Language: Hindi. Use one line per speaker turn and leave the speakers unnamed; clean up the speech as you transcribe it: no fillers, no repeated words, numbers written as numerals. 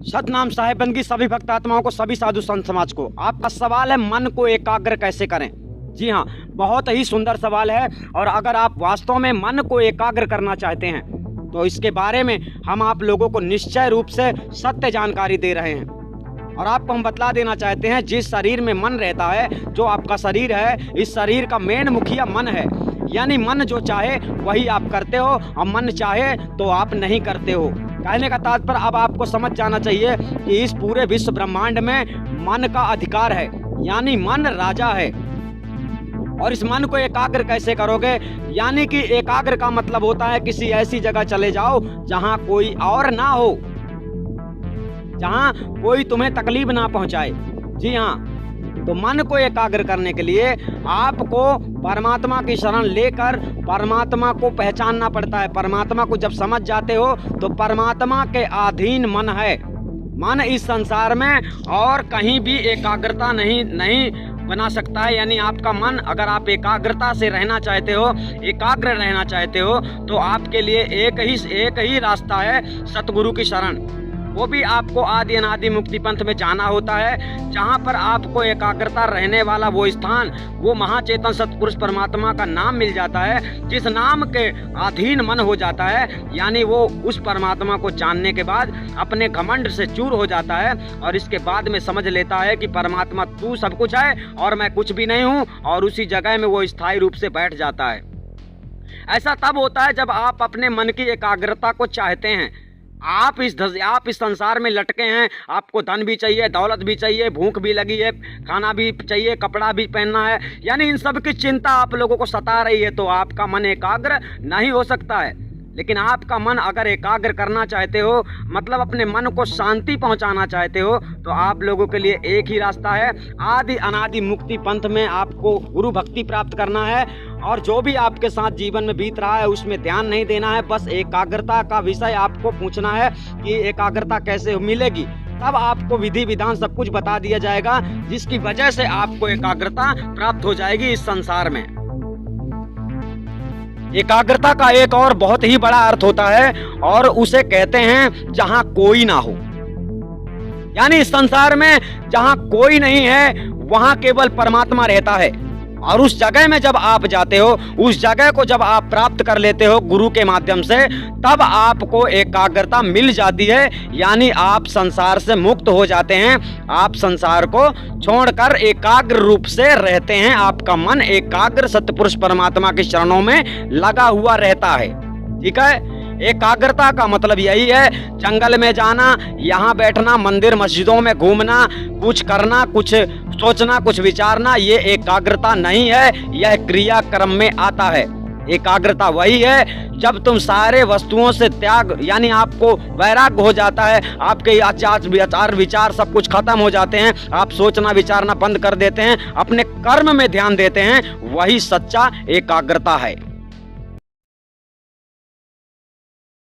सतनाम साहेब बंदगी सभी भक्त आत्माओं को, सभी साधु संत समाज को। आपका सवाल है मन को एकाग्र कैसे करें। जी हाँ, बहुत ही सुंदर सवाल है। और अगर आप वास्तव में मन को एकाग्र करना चाहते हैं तो इसके बारे में हम आप लोगों को निश्चय रूप से सत्य जानकारी दे रहे हैं। और आपको हम बतला देना चाहते हैं, जिस शरीर में मन रहता है, जो आपका शरीर है, इस शरीर का मेन मुखिया मन है। यानी मन जो चाहे वही आप करते हो और मन चाहे तो आप नहीं करते हो। कहने का तात्पर्य अब आपको समझ जाना चाहिए कि इस पूरे विश्व ब्रह्मांड में मन का अधिकार है, यानी मन राजा है। और इस मन को एकाग्र कैसे करोगे? यानी कि एकाग्र का मतलब होता है किसी ऐसी जगह चले जाओ जहां कोई और ना हो, जहां कोई तुम्हें तकलीफ ना पहुंचाए। जी हाँ, तो मन को एकाग्र करने के लिए आपको परमात्मा की शरण लेकर परमात्मा को पहचानना पड़ता है। परमात्मा को जब समझ जाते हो तो परमात्मा के अधीन मन है। मन इस संसार में और कहीं भी एकाग्रता नहीं बना सकता है। यानी आपका मन, अगर आप एकाग्रता से रहना चाहते हो, एकाग्र रहना चाहते हो, तो आपके लिए एक ही रास्ता है, सतगुरु की शरण। वो भी आपको आदि अनादि मुक्ति पंथ में जाना होता है, जहाँ पर आपको एकाग्रता रहने वाला वो स्थान, वो महाचेतन सतपुरुष परमात्मा का नाम मिल जाता है, जिस नाम के अधीन मन हो जाता है। यानी वो उस परमात्मा को जानने के बाद अपने घमंड से चूर हो जाता है और इसके बाद में समझ लेता है कि परमात्मा तू सब कुछ है और मैं कुछ भी नहीं हूँ, और उसी जगह में वो स्थायी रूप से बैठ जाता है। ऐसा तब होता है जब आप अपने मन की एकाग्रता को चाहते हैं। आप इस संसार में लटके हैं, आपको धन भी चाहिए, दौलत भी चाहिए, भूख भी लगी है, खाना भी चाहिए, कपड़ा भी पहनना है, यानी इन सब की चिंता आप लोगों को सता रही है, तो आपका मन एकाग्र नहीं हो सकता है। लेकिन आपका मन अगर एकाग्र करना चाहते हो, मतलब अपने मन को शांति पहुंचाना चाहते हो, तो आप लोगों के लिए एक ही रास्ता है, आदि अनादि मुक्ति पंथ में आपको गुरु भक्ति प्राप्त करना है। और जो भी आपके साथ जीवन में बीत रहा है उसमें ध्यान नहीं देना है, बस एकाग्रता का विषय आपको पूछना है कि एकाग्रता कैसे मिलेगी। तब आपको विधि विधान सब कुछ बता दिया जाएगा, जिसकी वजह से आपको एकाग्रता प्राप्त हो जाएगी इस संसार में। एकाग्रता का एक और बहुत ही बड़ा अर्थ होता है और उसे कहते हैं जहां कोई ना हो। यानी इस संसार में जहां कोई नहीं है वहां केवल परमात्मा रहता है। और उस जगह में जब आप जाते हो, उस जगह को जब आप प्राप्त कर लेते हो गुरु के माध्यम से, तब आपको एकाग्रता मिल जाती है। यानी आप संसार से मुक्त हो जाते हैं, आप संसार को छोड़कर एकाग्र रूप से रहते हैं। आपका मन एकाग्र सतपुरुष परमात्मा के चरणों में लगा हुआ रहता है। ठीक है, एकाग्रता का मतलब यही है, जंगल में जाना, यहाँ बैठना, मंदिर मस्जिदों में घूमना, कुछ करना, कुछ सोचना, कुछ विचारना, ये एकाग्रता नहीं है, यह क्रियाक्रम में आता है। एकाग्रता वही है जब तुम सारे वस्तुओं से त्याग, यानी आपको वैराग्य हो जाता है, आपके आचार विचार सब कुछ खत्म हो जाते हैं, आप सोचना विचारना बंद कर देते हैं, अपने कर्म में ध्यान देते हैं, वही सच्चा एकाग्रता है।